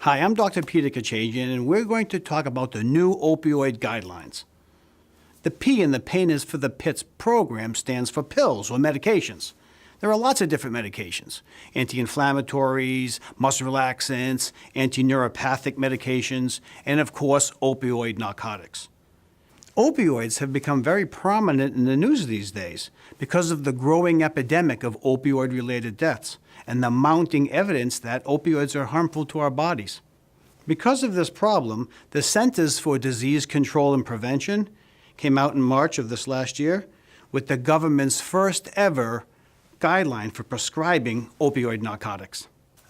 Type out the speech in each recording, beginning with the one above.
Hi, I'm Dr. Peter Kachajian, and we're going to talk about the new opioid guidelines. The P in the Pain is for the PITS program stands for pills or medications. There are lots of different medications: anti-inflammatories, muscle relaxants, anti-neuropathic medications, and of course, opioid narcotics. Opioids have become very prominent in the news these days because of the growing epidemic of opioid-related deaths and the mounting evidence that opioids are harmful to our bodies. Because of this problem, the Centers for Disease Control and Prevention came out in March of this last year with the government's first ever guideline for prescribing opioid narcotics.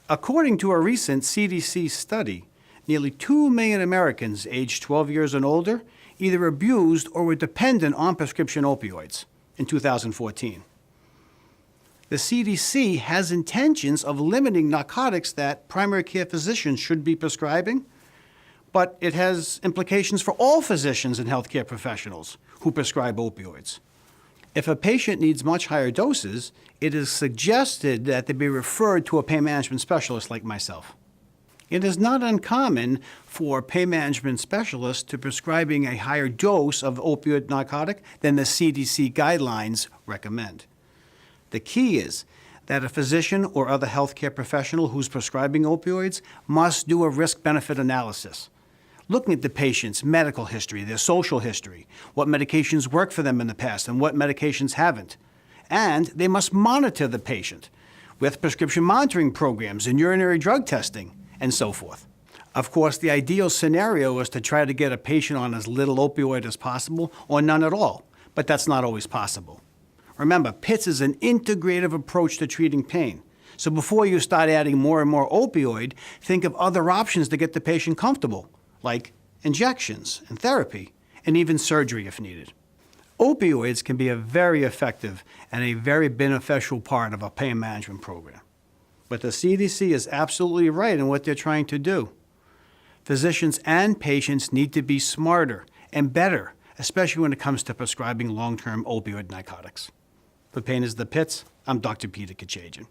According to a recent CDC study, nearly 2 million Americans aged 12 years and older either abused or were dependent on prescription opioids in 2014. The CDC has intentions of limiting narcotics that primary care physicians should be prescribing, but it has implications for all physicians and healthcare professionals who prescribe opioids. If a patient needs much higher doses, it is suggested that they be referred to a pain management specialist like myself. It is not uncommon for pain management specialists to prescribing a higher dose of opioid narcotic than the CDC guidelines recommend. The key is that a physician or other healthcare professional who's prescribing opioids must do a risk-benefit analysis, looking at the patient's medical history, their social history, what medications worked for them in the past and what medications haven't. And they must monitor the patient with prescription monitoring programs and urinary drug testing, and so forth. Of course, the ideal scenario is to try to get a patient on as little opioid as possible or none at all, but that's not always possible. Remember, PITS is an integrative approach to treating pain. So before you start adding more and more opioid, think of other options to get the patient comfortable, like injections and therapy, and even surgery if needed. Opioids can be a very effective and a very beneficial part of a pain management program. But the CDC is absolutely right in what they're trying to do. Physicians and patients need to be smarter and better, especially when it comes to prescribing long-term opioid narcotics. For Pain is the PITS, I'm Dr. Peter Kachajian.